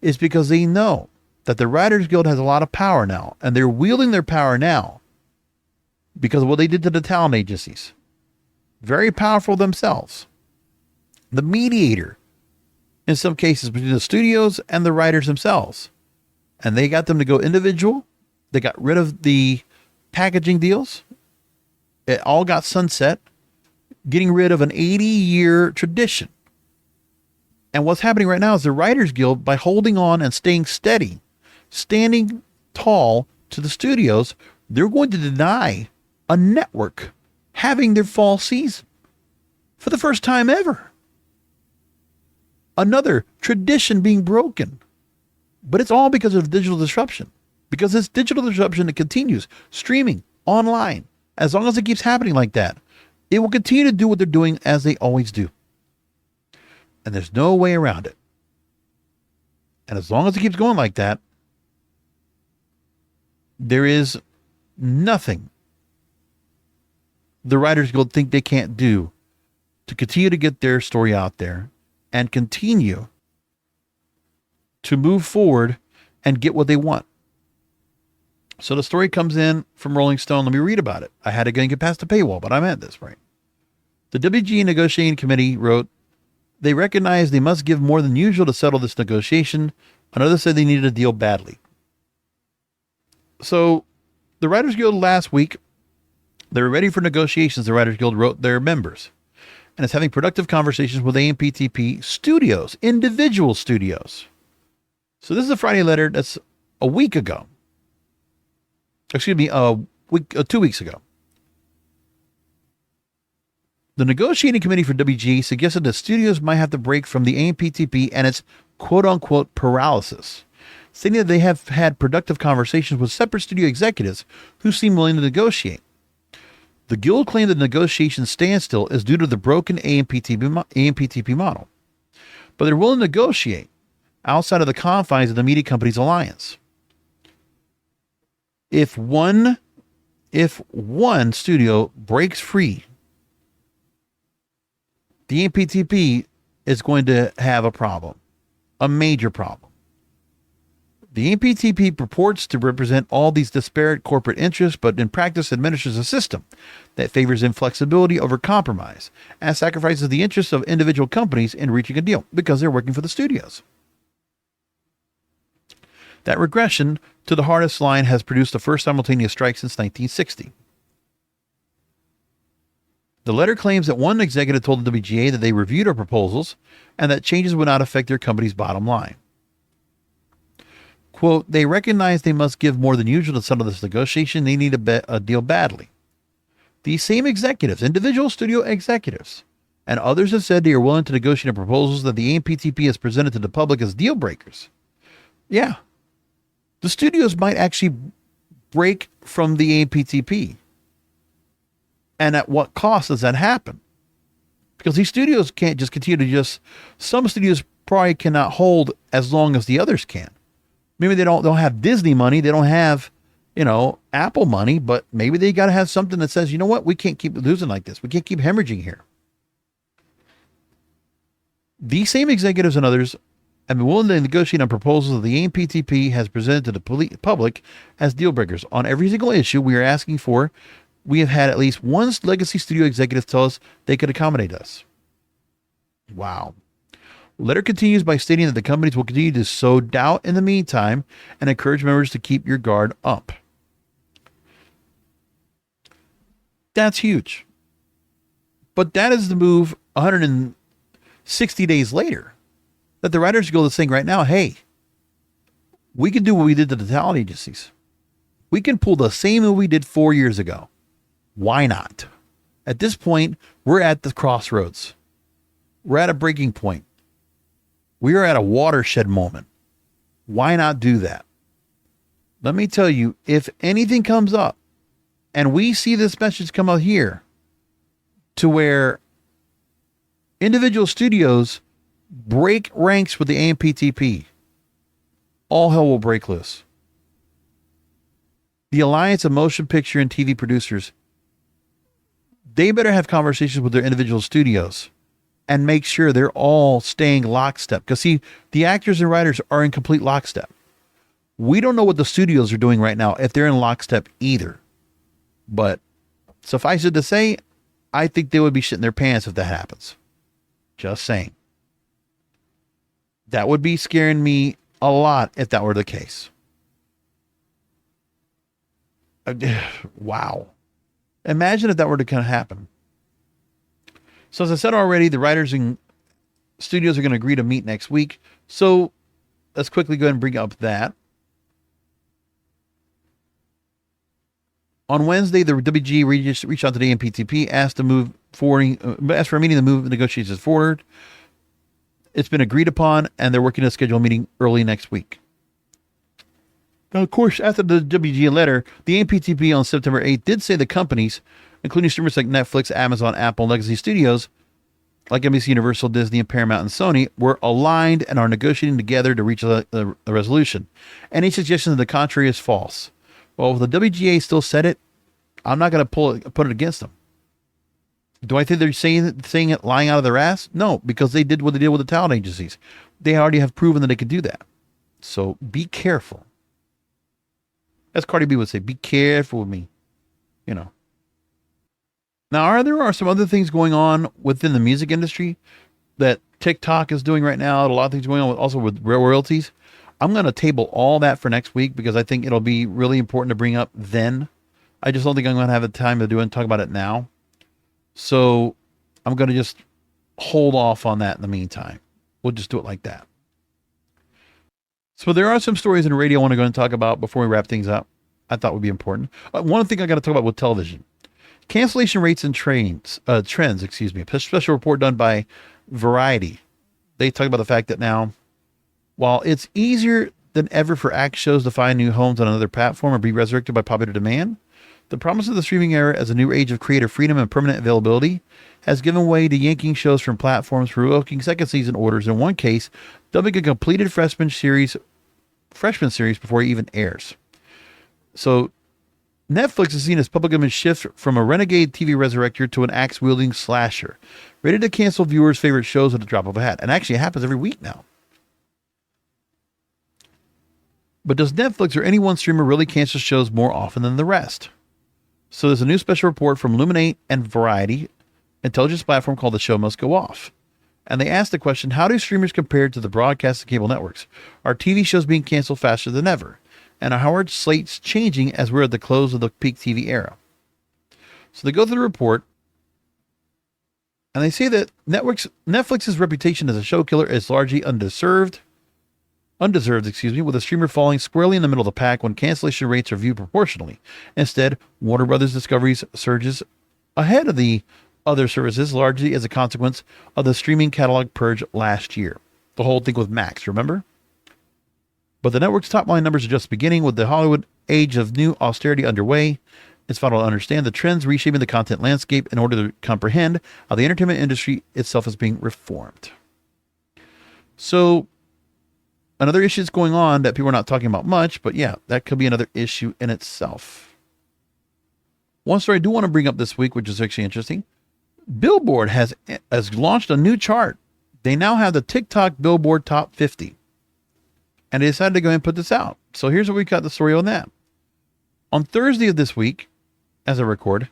is because they know that the Writers Guild has a lot of power now, and they're wielding their power now because of what they did to the talent agencies. Very powerful themselves. The mediator, in some cases, between the studios and the writers themselves. And they got them to go individual. They got rid of the packaging deals. It all got sunset, getting rid of an 80-year tradition. And what's happening right now is the Writers Guild, by holding on and staying steady, standing tall to the studios, they're going to deny a network having their fall season for the first time ever. Another tradition being broken. But it's all because of digital disruption. Because it's digital disruption that continues, streaming, online. As long as it keeps happening like that, it will continue to do what they're doing as they always do. And there's no way around it. And as long as it keeps going like that, there is nothing the Writers Guild think they can't do to continue to get their story out there and continue to move forward and get what they want. So the story comes in from Rolling Stone. Let me read about it. I had to go and get past the paywall, but I'm at this point. The WGA negotiating committee wrote, they recognized they must give more than usual to settle this negotiation. Another said they needed a deal badly. So the Writers Guild last week, they were ready for negotiations, the Writers Guild wrote their members. And it's having productive conversations with AMPTP studios, individual studios. So this is a Friday letter that's a week ago. Excuse me, 2 weeks ago. The negotiating committee for WGA suggested that studios might have to break from the AMPTP and its quote-unquote paralysis, stating that they have had productive conversations with separate studio executives who seem willing to negotiate. The Guild claimed the negotiation standstill is due to the broken AMPTP model, but they're willing to negotiate outside of the confines of the media company's alliance. If one studio breaks free, the AMPTP is going to have a problem, a major problem. The AMPTP purports to represent all these disparate corporate interests, but in practice administers a system that favors inflexibility over compromise and sacrifices the interests of individual companies in reaching a deal because they're working for the studios. That regression to the hardest line has produced the first simultaneous strike since 1960. The letter claims that one executive told the WGA that they reviewed our proposals and that changes would not affect their company's bottom line. Quote, they recognize they must give more than usual to settle this negotiation. They need a deal badly. These same executives, individual studio executives, and others have said they are willing to negotiate proposals that the AMPTP has presented to the public as deal breakers. Yeah. The studios might actually break from the AMPTP. And at what cost does that happen? Because these studios can't just continue to some studios probably cannot hold as long as the others can. Maybe they don't have Disney money. They don't have, Apple money, but maybe they got to have something that says, you know what? We can't keep losing like this. We can't keep hemorrhaging here. These same executives and others have been willing to negotiate on proposals that the AMPTP has presented to the public as deal breakers. On every single issue we are asking for, we have had at least one legacy studio executive tell us they could accommodate us. Wow. Letter continues by stating that the companies will continue to sow doubt in the meantime and encourage members to keep your guard up. That's huge. But that is the move 160 days later that the Writers Guild is saying right now, hey, we can do what we did to the talent agencies. We can pull the same move we did 4 years ago. Why not? At this point, we're at the crossroads. We're at a breaking point. We are at a watershed moment. Why not do that? Let me tell you, if anything comes up and we see this message come out here to where individual studios break ranks with the AMPTP, all hell will break loose. The Alliance of Motion Picture and TV Producers they better have conversations with their individual studios and make sure they're all staying lockstep. Because see, the actors and writers are in complete lockstep. We don't know what the studios are doing right now, if they're in lockstep either. But suffice it to say, I think they would be shitting their pants if that happens. Just saying. That would be scaring me a lot if that were the case. Wow. Imagine if that were to kind of happen. So as I said already, the writers and studios are going to agree to meet next week. So let's quickly go ahead and bring up that. On Wednesday, the WGA reached out to the AMPTP, asked for a meeting to move negotiations forward. It's been agreed upon, and they're working to schedule a meeting early next week. Now, of course, after the WGA letter, the AMPTP on September 8th did say the companies, including streamers like Netflix, Amazon, Apple, and Legacy Studios, like NBC, Universal, Disney, and Paramount, and Sony, were aligned and are negotiating together to reach a resolution. Any suggestion to the contrary is false. Well, if the WGA still said it, I'm not going to put it against them. Do I think they're saying it lying out of their ass? No, because they did what they did with the talent agencies. They already have proven that they could do that. So be careful. As Cardi B would say, be careful with me. You know. Now, there are some other things going on within the music industry that TikTok is doing right now. A lot of things going on also with royalties. I'm going to table all that for next week because I think it'll be really important to bring up then. I just don't think I'm going to have the time to do it and talk about it now. So I'm going to just hold off on that in the meantime. We'll just do it like that. So there are some stories in the radio I want to go and talk about before we wrap things up. I thought would be important. One thing I got to talk about with television. Cancellation rates and trends, A special report done by Variety. They talk about the fact that now, while it's easier than ever for act shows to find new homes on another platform or be resurrected by popular demand, the promise of the streaming era as a new age of creative freedom and permanent availability has given way to yanking shows from platforms, revoking second season orders, in one case, dubbing a completed freshman series before it even airs. So Netflix has seen its public image shift from a renegade TV resurrector to an axe-wielding slasher, ready to cancel viewers' favorite shows at the drop of a hat. And actually, it happens every week now. But does Netflix or any one streamer really cancel shows more often than the rest? So there's a new special report from Luminate and Variety, intelligence platform called The Show Must Go Off. And they asked the question, how do streamers compare to the broadcast and cable networks? Are TV shows being canceled faster than ever? And how are slates changing as we're at the close of the peak TV era? So they go through the report, and they say that Netflix's reputation as a show killer is largely undeserved, with a streamer falling squarely in the middle of the pack when cancellation rates are viewed proportionally. Instead, Warner Brothers Discovery's surges ahead of the other services, largely as a consequence of the streaming catalog purge last year. The whole thing with Max, remember? But the network's top line numbers are just beginning. With the Hollywood age of new austerity underway, it's vital to understand the trends reshaping the content landscape in order to comprehend how the entertainment industry itself is being reformed. So, another issue is going on that people are not talking about much, but yeah, that could be another issue in itself. One story I do want to bring up this week, which is actually interesting. Billboard has launched a new chart. They now have the TikTok Billboard Top 50. And they decided to go and put this out. So here's what we got the story on that. On Thursday of this week, as I record,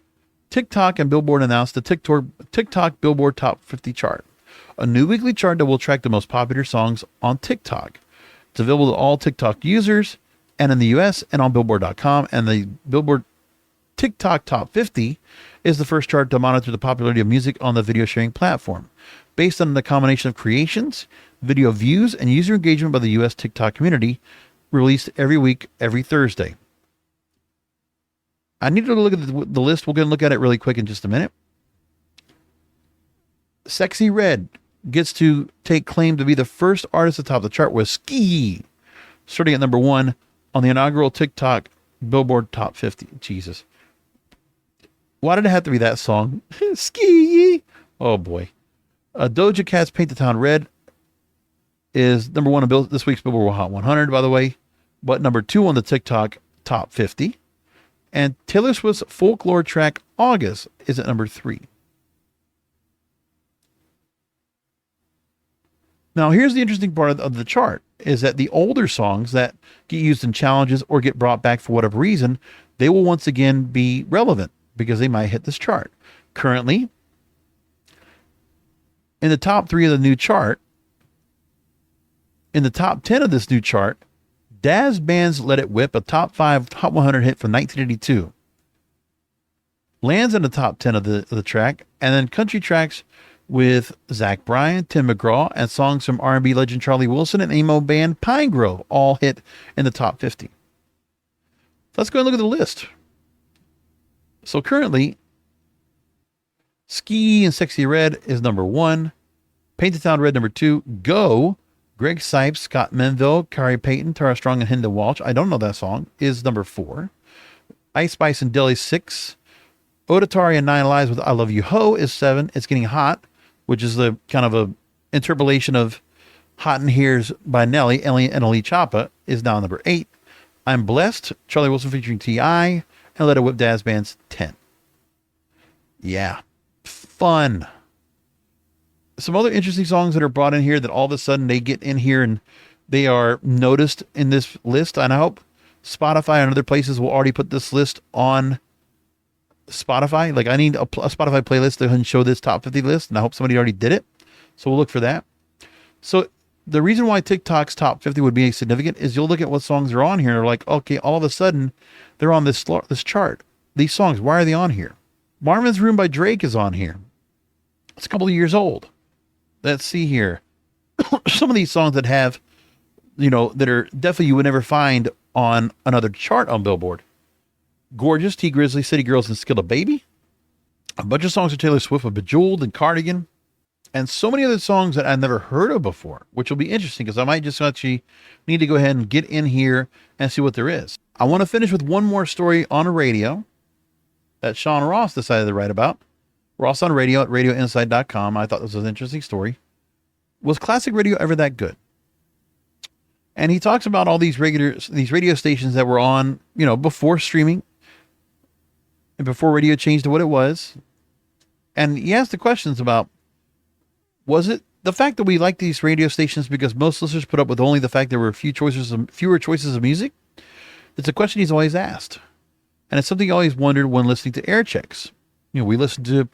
TikTok and Billboard announced the TikTok Billboard Top 50 chart, a new weekly chart that will track the most popular songs on TikTok. It's available to all TikTok users and in the US and on Billboard.com. And the Billboard TikTok Top 50 is the first chart to monitor the popularity of music on the video sharing platform, based on the combination of creations, video views, and user engagement by the US TikTok community, released every week, every Thursday. I need to look at the list. We're going to look at it really quick in just a minute. Sexy Red gets to take claim to be the first artist to top the chart with Ski, starting at number 1 on the inaugural TikTok Billboard Top 50. Jesus. Why did it have to be that song? Ski. Oh boy. Doja Cat's Paint the Town Red is number 1 on this week's Billboard Hot 100, by the way, but number 2 on the TikTok Top 50. And Taylor Swift's folklore track August is at number 3. Now, here's the interesting part of the chart, is that the older songs that get used in challenges or get brought back for whatever reason, they will once again be relevant because they might hit this chart. Currently, in the top 3 of the new chart, in the top 10 of this new chart, Daz Band's Let It Whip, a top 5 Hot 100 hit from 1982, lands in the top 10 of the track, and then country tracks with Zach Bryan, Tim McGraw, and songs from R&B legend Charlie Wilson and emo band Pine Grove all hit in the top 50. Let's go and look at the list. So currently, Ski and Sexy Red is number 1. Paint the Town Red, number 2. Go, Greg Sipes, Scott Menville, Kari Payton, Tara Strong, and Hinda Walsh, I don't know that song, is number 4. Ice Spice and Deli, 6. Odatari and Nine Lives with I Love You Ho is 7. It's Getting Hot, which is the kind of a interpolation of Hot in Here's by Nelly, Ellie, and Ali Chapa, is now number 8. I'm Blessed, Charlie Wilson featuring T.I., and Let It Whip, Daz Band's 10. Yeah, fun. Some other interesting songs that are brought in here that all of a sudden they get in here and they are noticed in this list. And I hope Spotify and other places will already put this list on Spotify. Like I need a Spotify playlist to show this top 50 list, and I hope somebody already did it. So we'll look for that. So the reason why TikTok's top 50 would be significant is you'll look at what songs are on here and are like, okay, all of a sudden they're on this chart. These songs, why are they on here? Marvin's Room by Drake is on here. It's a couple of years old. Let's see here. Some of these songs that have, that are definitely you would never find on another chart on Billboard. Gorgeous, T Grizzly, City Girls, and Skilla Baby. A bunch of songs of Taylor Swift with Bejeweled and Cardigan. And so many other songs that I've never heard of before, which will be interesting because I might just actually need to go ahead and get in here and see what there is. I want to finish with one more story on a radio that Sean Ross decided to write about. Ross on Radio at radioinside.com. I thought this was an interesting story. Was classic radio ever that good? And he talks about all these radio stations that were on, before streaming and before radio changed to what it was. And he asked the questions about, was it the fact that we like these radio stations because most listeners put up with only the fact there were fewer choices of music? It's a question he's always asked. And it's something he always wondered when listening to air checks. We listen to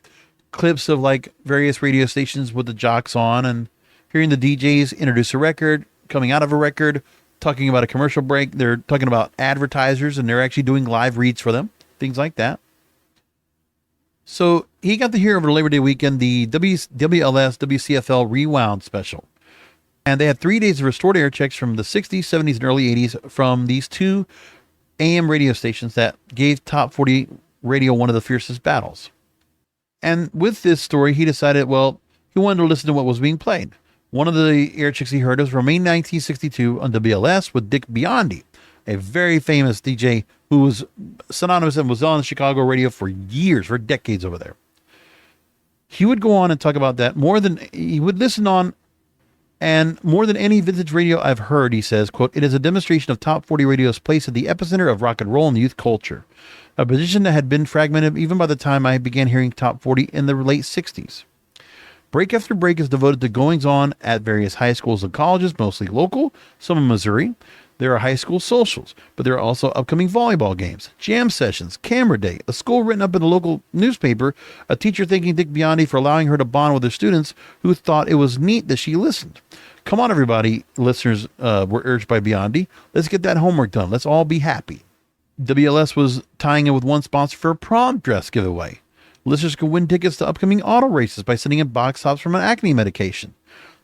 clips of like various radio stations with the jocks on and hearing the DJs introduce a record, coming out of a record, talking about a commercial break. They're talking about advertisers and they're actually doing live reads for them, things like that. So he got to hear over Labor Day weekend the WLS WCFL Rewound special. And they had 3 days of restored air checks from the 60s, 70s, and early 80s from these 2 AM radio stations that gave Top 40 radio one of the fiercest battles. And with this story, he decided, he wanted to listen to what was being played. One of the air checks he heard was from May 1962 on WLS with Dick Biondi, a very famous DJ who was synonymous and was on Chicago radio for years, for decades over there. He would go on and talk about that he would listen on, and more than any vintage radio I've heard, he says, quote, it is a demonstration of Top 40 radio's place at the epicenter of rock and roll and youth culture, a position that had been fragmented even by the time I began hearing Top 40 in the late 60s. Break after break is devoted to goings on at various high schools and colleges, mostly local, some in Missouri. There are high school socials, but there are also upcoming volleyball games, jam sessions, camera day, a school written up in the local newspaper, a teacher thanking Dick Biondi for allowing her to bond with her students who thought it was neat that she listened. Come on, everybody, listeners were urged by Biondi. Let's get that homework done. Let's all be happy. WLS was tying in with one sponsor for a prom dress giveaway. Listeners could win tickets to upcoming auto races by sending in box tops from an acne medication.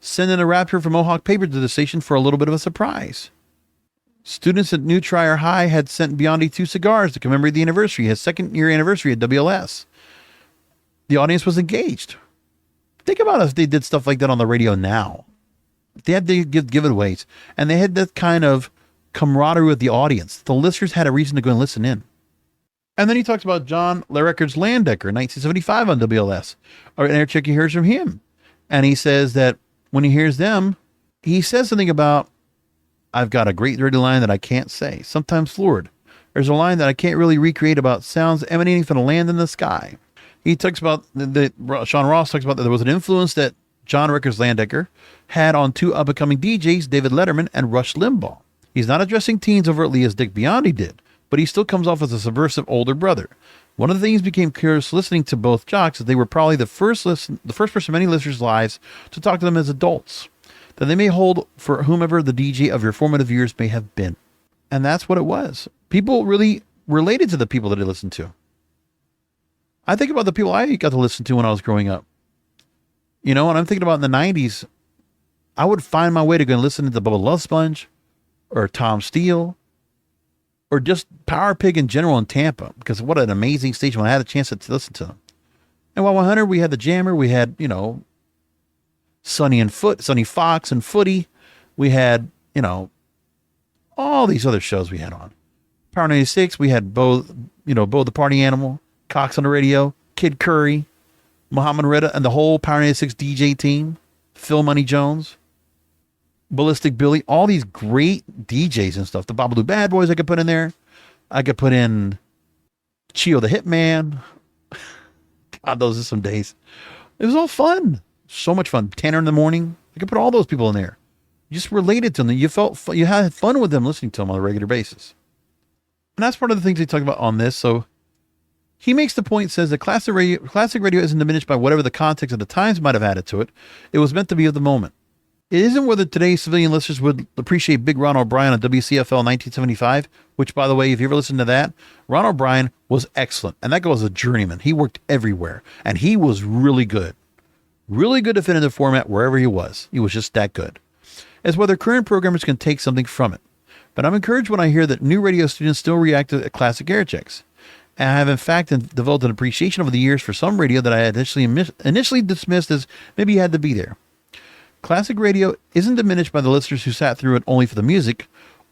Send in a wrapper from Mohawk Paper to the station for a little bit of a surprise. Students at New Trier High had sent Biondi 2 cigars to commemorate the anniversary, his second year anniversary at WLS. The audience was engaged. Think about if they did stuff like that on the radio now. They had to give giveaways, and they had that kind of camaraderie with the audience. The listeners had a reason to go and listen in. And then he talks about John LaRecords Landecker in 1975 on WLS. An air check he hears from him. And he says that when he hears them, he says something about, I've got a great dirty line that I can't say. Sometimes floored. There's a line that I can't really recreate about sounds emanating from the land in the sky. He talks about, Sean Ross talks about that there was an influence that John Rickers Landecker had on two up-and-coming DJs, David Letterman and Rush Limbaugh. He's not addressing teens overtly as Dick Biondi did, but he still comes off as a subversive older brother. One of the things became curious listening to both jocks is they were probably the first person in many listeners' lives to talk to them as adults, that they may hold for whomever the DJ of your formative years may have been. And that's what it was. People really related to the people that they listened to. I think about the people I got to listen to when I was growing up. You know, and I'm thinking about in the 90s, I would find my way to go and listen to Bubba Love Sponge or Tom Steele or just Power Pig in general in Tampa, because what an amazing station when I had a chance to listen to them. And while 100, we had the Jammer, we had, you know, Sonny Fox and Footy. We had, you know, all these other shows we had on. Power 96, we had Bo the Party Animal, Cox on the Radio, Kid Curry, Muhammad Reda, and the whole Power 96 DJ team, Phil Money Jones, Ballistic Billy, all these great DJs and stuff. The Babalu Bad Boys I could put in there. I could put in Chio the Hitman. God, those are some days. It was all fun. So much fun. Tanner in the Morning. I could put all those people in there. You just related to them. You had fun with them listening to them on a regular basis. And that's part of the things they talk about on this. So he makes the point, says that classic radio isn't diminished by whatever the context of the times might have added to it. It was meant to be of the moment. It isn't whether today's civilian listeners would appreciate Big Ron O'Brien on WCFL 1975, which, by the way, if you ever listened to that, Ron O'Brien was excellent. And that guy was a journeyman. He worked everywhere. And he was really good. Really good to fit in the format wherever he was. He was just that good. As whether current programmers can take something from it. But I'm encouraged when I hear that new radio students still react to classic air checks. And I have, in fact, developed an appreciation over the years for some radio that I had initially dismissed as maybe you had to be there. Classic radio isn't diminished by the listeners who sat through it only for the music,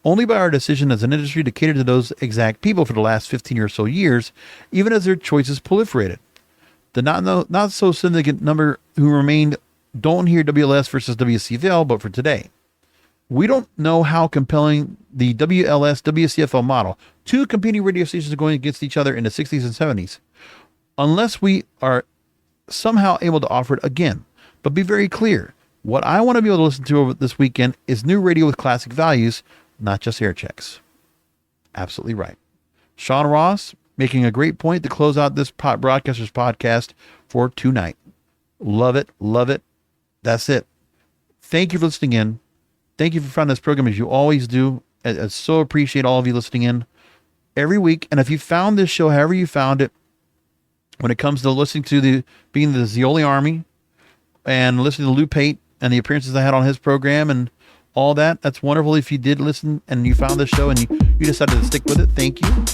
only by our decision as an industry to cater to those exact people for the last 15 or so years, even as their choices proliferated. The not so significant number who remained don't hear WLS versus WCVL, but for today. We don't know how compelling the WLS WCFL model, two competing radio stations going against each other in the 60s and 70s, unless we are somehow able to offer it again. But be very clear, what I want to be able to listen to over this weekend is new radio with classic values, not just air checks. Absolutely right. Sean Ross making a great point to close out this Broadcasters podcast for tonight. Love it. Love it. That's it. Thank you for listening in. Thank you for finding this program as you always do. I so appreciate all of you listening in every week. And if you found this show, however you found it, when it comes to listening to being the Zioli Army and listening to Lou Pate and the appearances I had on his program and all that, that's wonderful. If you did listen and you found this show and you decided to stick with it, thank you.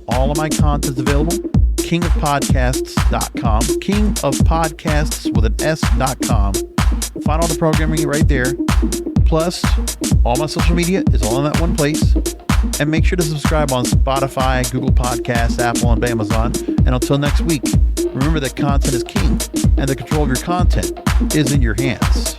All of my content is available. kingofpodcasts.com. Kingofpodcasts with an S.com. Find all the programming right there. Plus, all my social media is all in that one place. And make sure to subscribe on Spotify, Google Podcasts, Apple, and Amazon. And until next week, remember that content is king, and the control of your content is in your hands.